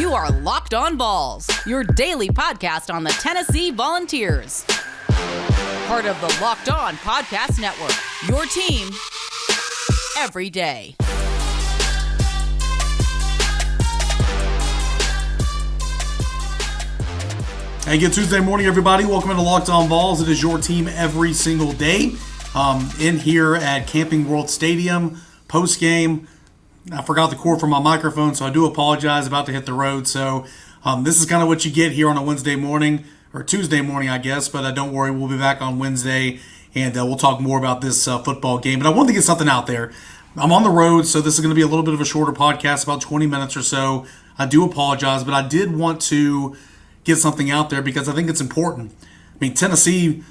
You are Locked On Vols, your daily podcast on the Tennessee Volunteers. Part of the Locked On Podcast Network, your team every day. Hey, good Tuesday morning, everybody. Welcome into Locked On Vols. It is your team every single day. In here at Camping World Stadium, post-game. I forgot the cord from my microphone, so I do apologize. About to hit the road. So this is kind of what you get here on a Wednesday morning, or Tuesday morning, I guess. But don't worry, we'll be back on Wednesday, and we'll talk more about this football game. But I wanted to get something out there. I'm on the road, so this is going to be a little bit of a shorter podcast, about 20 minutes or so. I do apologize, but I did want to get something out there because I think it's important. I mean, Tennessee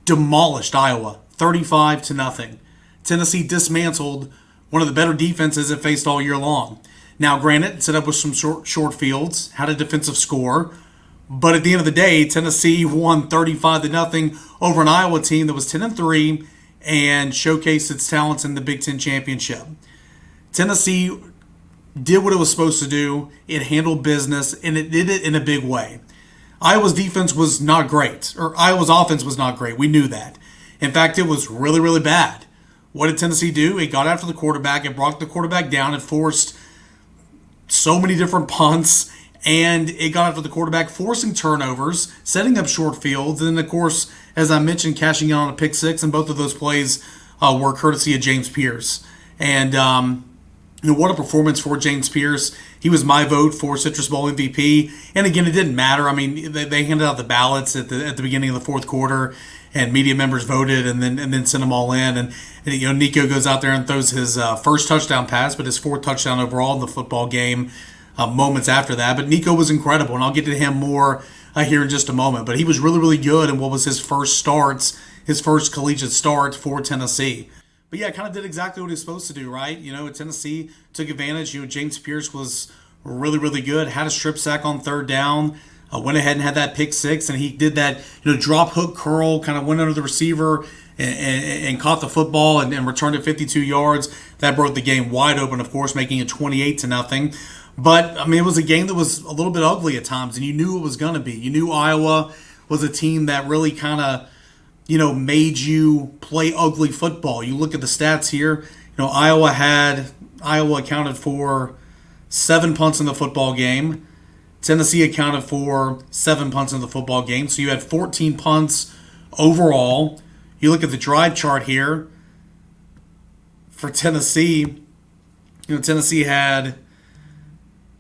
demolished Iowa 35-0. Tennessee dismantled one of the better defenses it faced all year long. Now, granted, set up with some short fields, had a defensive score, but at the end of the day, Tennessee won 35-0 over an Iowa team that was 10-3 and showcased its talents in the Big Ten championship. Tennessee did what it was supposed to do. It handled business, and it did it in a big way. Iowa's defense was not great, or Iowa's offense was not great. We knew that. In fact, it was really, really bad. What did Tennessee do? It got after the quarterback. It brought the quarterback down. It forced so many different punts, and it got after the quarterback, forcing turnovers, setting up short fields, and, of course, as I mentioned, cashing in on a pick six, and both of those plays were courtesy of James Pearce. And what a performance for James Pearce. He was my vote for Citrus Bowl MVP. And again, it didn't matter. I mean, they handed out the ballots at the beginning of the fourth quarter, and media members voted and then sent them all in. And Nico goes out there and throws his first touchdown pass, but his fourth touchdown overall in the football game moments after that. But Nico was incredible, and I'll get to him more here in just a moment. But he was really, really good in what was his first collegiate start for Tennessee. But yeah, kind of did exactly what he was supposed to do, right? Tennessee took advantage. James Pearce was really, really good. Had a strip sack on third down. Went ahead and had that pick six, and he did that, drop hook curl, kind of went under the receiver and caught the football and returned it 52 yards. That broke the game wide open, of course, making it 28-0. But I mean, it was a game that was a little bit ugly at times, and you knew it was going to be. You knew Iowa was a team that really kind of made you play ugly football. You look at the stats here. Iowa accounted for 7 punts in the football game. Tennessee accounted for 7 punts in the football game. So you had 14 punts overall. You look at the drive chart here for Tennessee. Tennessee had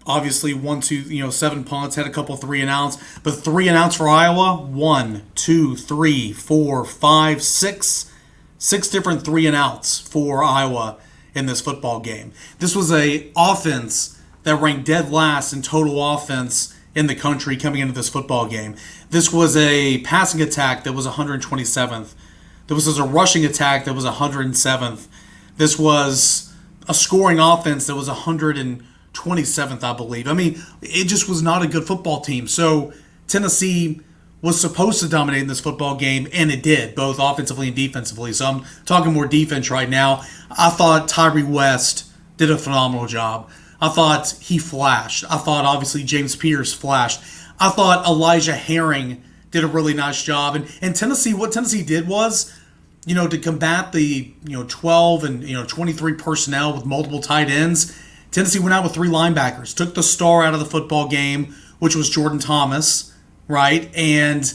obviously 7 punts, had a couple 3-and-outs, but 3-and-outs for Iowa, 1, 2, 3, 4, 5, 6 different 3-and-outs for Iowa in this football game. This was a offense that ranked dead last in total offense in the country coming into this football game. This was a passing attack that was 127th. This was a rushing attack that was 107th. This was a scoring offense that was 127th, I believe. I mean, it just was not a good football team. So Tennessee was supposed to dominate in this football game, and it did, both offensively and defensively. So I'm talking more defense right now. I thought Tyree West did a phenomenal job. I thought he flashed. I thought, obviously, James Pearce flashed. I thought Elijah Herring did a really nice job. And Tennessee, what Tennessee did was, to combat the 12 and 23 personnel with multiple tight ends, Tennessee went out with 3 linebackers, took the star out of the football game, which was Jordan Thomas, right? And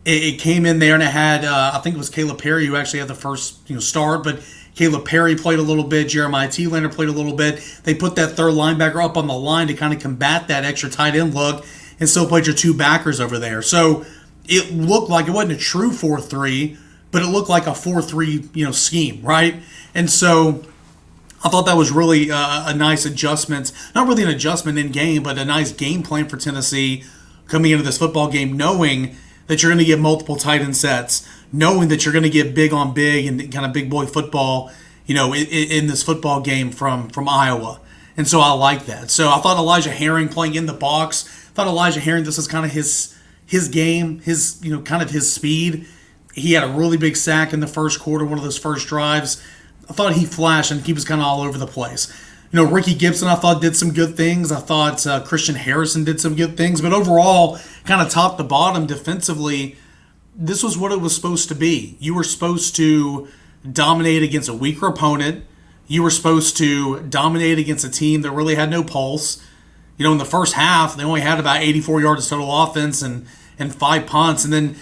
it came in there, and it had, I think it was Caleb Perry who actually had the first start, but Caleb Perry played a little bit. Jeremiah Thielander played a little bit. They put that third linebacker up on the line to kind of combat that extra tight end look and still played your 2 backers over there. So it looked like it wasn't a true 4-3, but it looked like a 4-3 scheme, right? And so I thought that was really a nice adjustment. Not really an adjustment in game, but a nice game plan for Tennessee coming into this football game, knowing that you're going to get multiple tight end sets, knowing that you're going to get big on big and kind of big boy football, in this football game from Iowa. And so I like that. So I thought Elijah Herring playing in the box, this is kind of his game, his kind of his speed. He had a really big sack in the first quarter, one of those first drives. I thought he flashed and he was kind of all over the place. Ricky Gibson, I thought, did some good things. I thought Christian Harrison did some good things. But overall, kind of top to bottom defensively, this was what it was supposed to be. You were supposed to dominate against a weaker opponent. You were supposed to dominate against a team that really had no pulse. In the first half, they only had about 84 yards of total offense and 5 punts. And then,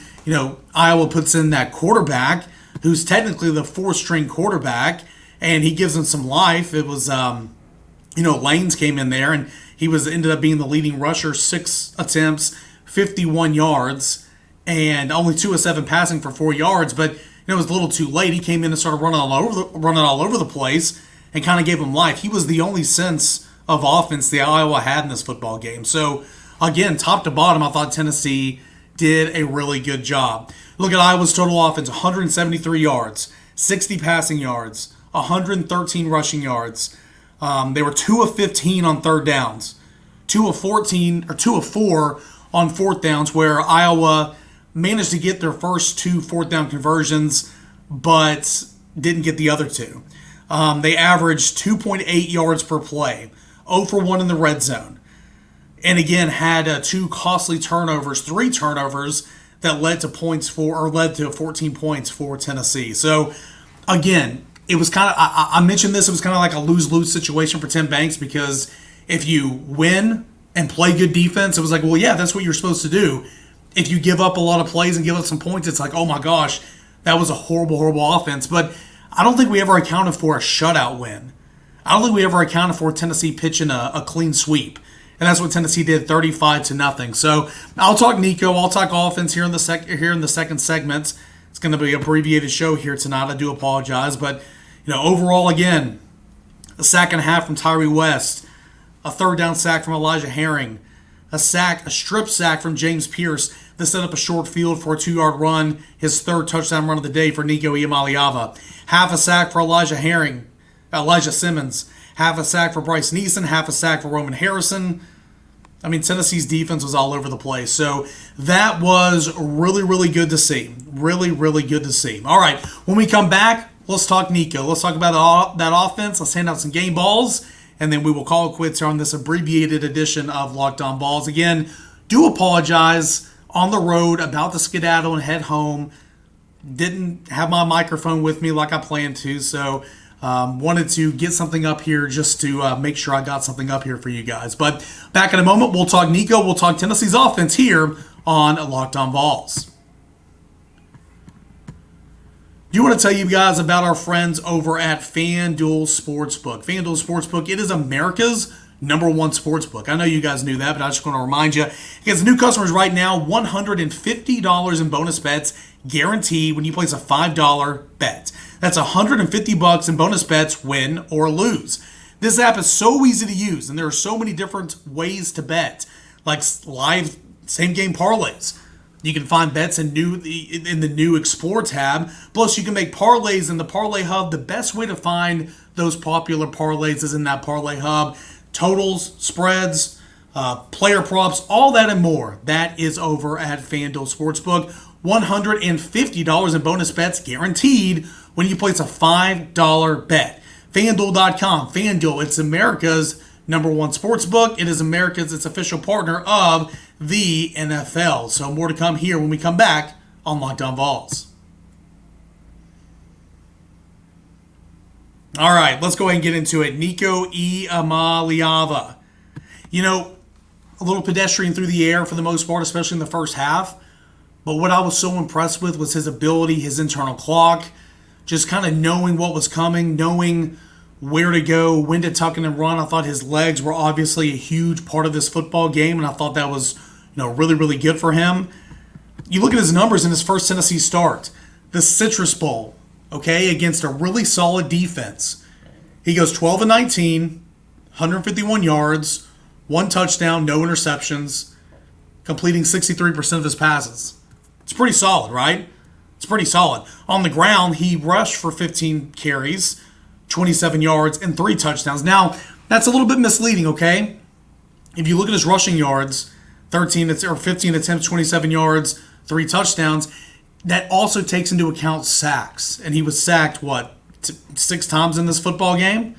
Iowa puts in that quarterback who's technically the fourth-string quarterback, and he gives them some life. It was, Lanes came in there, and he ended up being the leading rusher, 6 attempts, 51 yards, and only 2 of 7 passing for 4 yards. But it was a little too late. He came in and started running all over the place and kind of gave him life. He was the only sense of offense the Iowa had in this football game. So, again, top to bottom, I thought Tennessee did a really good job. Look at Iowa's total offense, 173 yards, 60 passing yards, 113 rushing yards. They were 2 of 15 on third downs, 2 of 4 on fourth downs, where Iowa managed to get their first 2 fourth down conversions, but didn't get the other 2. They averaged 2.8 yards per play, 0 for 1 in the red zone. And again, had 2 costly turnovers, 3 turnovers that led to 14 points for Tennessee. So again, it was kind of, I mentioned this, it was kind of like a lose-lose situation for Tim Banks, because if you win and play good defense, it was like, well, yeah, that's what you're supposed to do. If you give up a lot of plays and give up some points, it's like, oh my gosh, that was a horrible, horrible offense. But I don't think we ever accounted for a shutout win. I don't think we ever accounted for Tennessee pitching a clean sweep. And that's what Tennessee did, 35-0. So I'll talk Nico. I'll talk offense here in the second segment. It's going to be an abbreviated show here tonight. I do apologize. But, overall, again, a sack and a half from Tyree West, a third down sack from Elijah Herring, a strip sack from James Pearce that set up a short field for a 2-yard run, his third touchdown run of the day for Nico Iamaleava. Half a sack for Elijah Simmons. Half a sack for Bryce Neeson, half a sack for Roman Harrison. I mean, Tennessee's defense was all over the place. So that was really, really good to see. Really, really good to see. All right, when we come back, let's talk Nico. Let's talk about that offense. Let's hand out some game balls, and then we will call it quits here on this abbreviated edition of Locked On Balls. Again, do apologize on the road, about to skedaddle and head home. Didn't have my microphone with me like I planned to, so wanted to get something up here just to make sure I got something up here for you guys. But back in a moment, we'll talk Nico. We'll talk Tennessee's offense here on Locked On Vols. Do want to tell you guys about our friends over at FanDuel Sportsbook. FanDuel Sportsbook, it is America's #1 sportsbook. I know you guys knew that, but I just want to remind you, against new customers right now, $150 in bonus bets guaranteed when you place a $5 bet. That's $150 in bonus bets, win or lose. This app is so easy to use, and there are so many different ways to bet, like live same-game parlays. You can find bets in the new Explore tab. Plus, you can make parlays in the Parlay Hub. The best way to find those popular parlays is in that Parlay Hub. Totals, spreads, player props, all that and more. That is over at FanDuel Sportsbook. $150 in bonus bets guaranteed when you place a $5 bet. FanDuel.com. FanDuel, it's America's #1 sportsbook. It is its official partner of the NFL. So more to come here when we come back on Locked On Vols. All right, let's go ahead and get into it. Nico Iamaleava. A little pedestrian through the air for the most part, especially in the first half. But what I was so impressed with was his ability, his internal clock, just kind of knowing what was coming, knowing where to go, when to tuck in and run. I thought his legs were obviously a huge part of this football game, and I thought that was really, really good for him. You look at his numbers in his first Tennessee start, the Citrus Bowl, against a really solid defense. He goes 12-19, 151 yards, 1 touchdown, no interceptions, completing 63% of his passes. It's pretty solid, right? It's pretty solid. On the ground, he rushed for 15 carries, 27 yards, and 3 touchdowns. Now, that's a little bit misleading, okay? If you look at his rushing yards, 15 attempts, 27 yards, 3 touchdowns, that also takes into account sacks. And he was sacked, 6 times in this football game?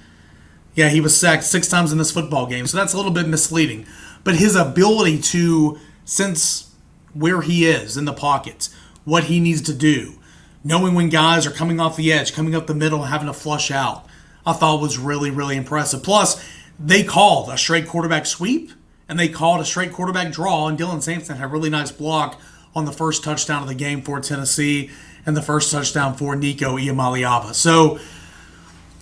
Yeah, he was sacked 6 times in this football game, so that's a little bit misleading. But his ability to sense where he is in the pocket, what he needs to do, knowing when guys are coming off the edge, coming up the middle, and having to flush out, I thought was really, really impressive. Plus, they called a straight quarterback sweep, and they called a straight quarterback draw, and Dylan Sampson had a really nice block on the first touchdown of the game for Tennessee and the first touchdown for Nico Iamaleava. So,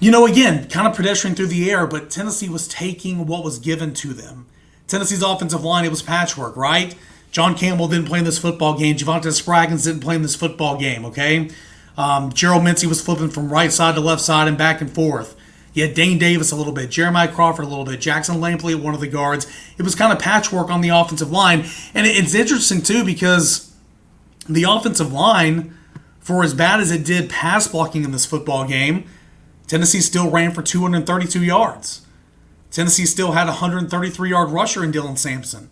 again, kind of pedestrian through the air, but Tennessee was taking what was given to them. Tennessee's offensive line, it was patchwork, right? John Campbell didn't play in this football game. Javonte Spraggins didn't play in this football game, okay? Gerald Mincey was flipping from right side to left side and back and forth. You had Dane Davis a little bit, Jeremiah Crawford a little bit, Jackson Lampley at one of the guards. It was kind of patchwork on the offensive line. And it's interesting, too, because the offensive line, for as bad as it did pass blocking in this football game, Tennessee still ran for 232 yards. Tennessee still had a 133-yard rusher in Dylan Sampson.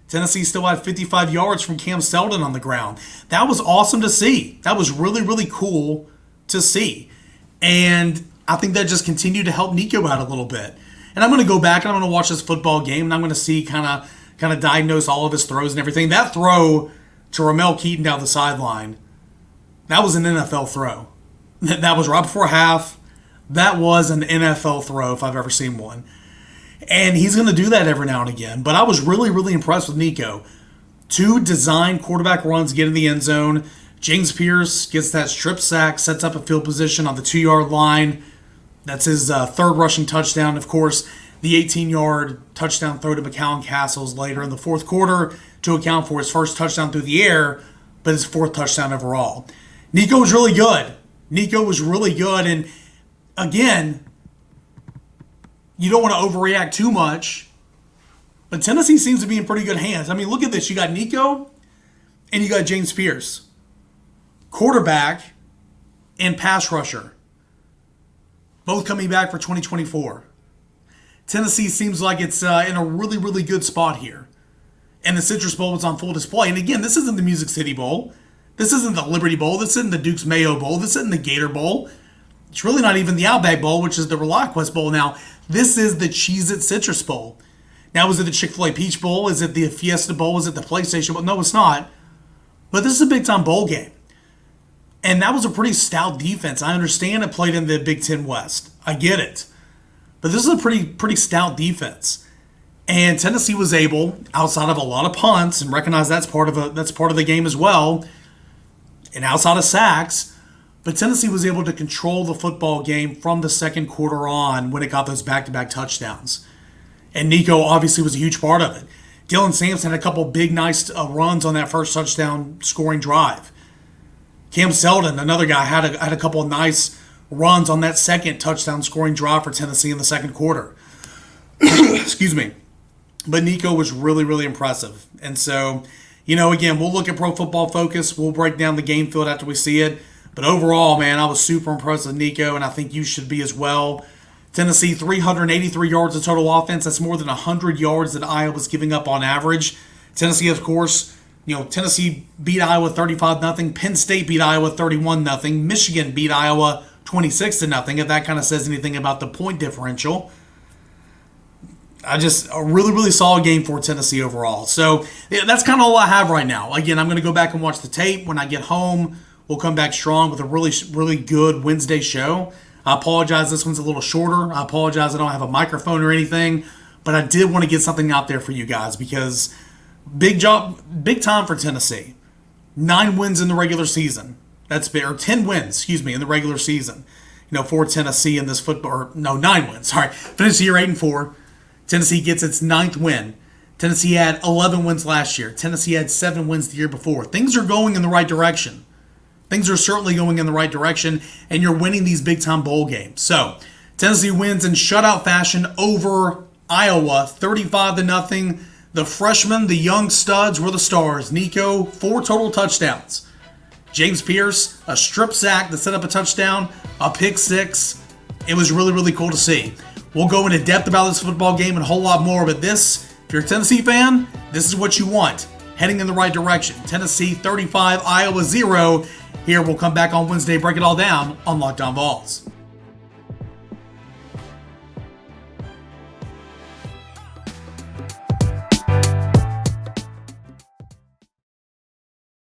Tennessee still had 55 yards from Cam Seldon on the ground. That was awesome to see. That was really, really cool to see. And I think that just continued to help Nico out a little bit. And I'm going to go back and I'm going to watch this football game and I'm going to see kind of diagnose all of his throws and everything. That throw to Ramel Keaton down the sideline, that was an NFL throw. That was right before half. That was an NFL throw if I've ever seen one. And he's going to do that every now and again. But I was really, really impressed with Nico. 2 design quarterback runs get in the end zone. James Pearce gets that strip sack, sets up a field position on the 2-yard line. That's his third rushing touchdown. Of course, the 18-yard touchdown throw to McCowan Castles later in the fourth quarter to account for his first touchdown through the air, but his 4th touchdown overall. Nico was really good. And again, you don't want to overreact too much, but Tennessee seems to be in pretty good hands. I mean, look at this. You got Nico and you got James Pearce. Quarterback and pass rusher. Both coming back for 2024. Tennessee seems like it's in a really, really good spot here. And the Citrus Bowl was on full display. And again, this isn't the Music City Bowl. This isn't the Liberty Bowl. This isn't the Duke's Mayo Bowl. This isn't the Gator Bowl. It's really not even the Outback Bowl, which is the ReliaQuest Bowl now. This is the Cheez-It Citrus Bowl. Now, is it the Chick-fil-A Peach Bowl? Is it the Fiesta Bowl? Is it the PlayStation Bowl? No, it's not. But this is a big-time bowl game. And that was a pretty stout defense. I understand it played in the Big Ten West. I get it. But this is a pretty stout defense. And Tennessee was able, outside of a lot of punts, and recognize that's part of the game as well, and outside of sacks, but Tennessee was able to control the football game from the second quarter on when it got those back-to-back touchdowns. And Nico obviously was a huge part of it. Dylan Sampson had a couple big, nice runs on that first touchdown scoring drive. Cam Seldon, another guy, had a couple of nice runs on that second touchdown scoring drive for Tennessee in the second quarter. Excuse me. But Nico was really, really impressive. And so, again, we'll look at Pro Football Focus. We'll break down the game field after we see it. But overall, man, I was super impressed with Nico, and I think you should be as well. Tennessee, 383 yards of total offense. That's more than 100 yards that Iowa's giving up on average. Tennessee, of course, Tennessee beat Iowa 35-0. Penn State beat Iowa 31-0. Michigan beat Iowa 26-0, if that kind of says anything about the point differential. A really, really solid game for Tennessee overall. So that's kind of all I have right now. Again, I'm going to go back and watch the tape. When I get home, we'll come back strong with a really, really good Wednesday show. I apologize, this one's a little shorter. I apologize I don't have a microphone or anything, but I did want to get something out there for you guys because big time for Tennessee. 9 wins in the regular season. That's big, or 10 wins, in the regular season. For Tennessee in this football, or no, 9 wins. Sorry, finished the year 8-4. Tennessee gets its 9th win. Tennessee had 11 wins last year. Tennessee had 7 wins the year before. Things are going in the right direction. Things are certainly going in the right direction, and you're winning these big-time bowl games. So, Tennessee wins in shutout fashion over Iowa, 35-0. The freshmen, the young studs, were the stars. Nico, 4 total touchdowns. James Pearce, a strip sack that set up a touchdown, a pick 6. It was really, really cool to see. We'll go into depth about this football game and a whole lot more, but this, if you're a Tennessee fan, this is what you want. Heading in the right direction. Tennessee 35, Iowa 0. Here, we'll come back on Wednesday, break it all down on Locked On Vols.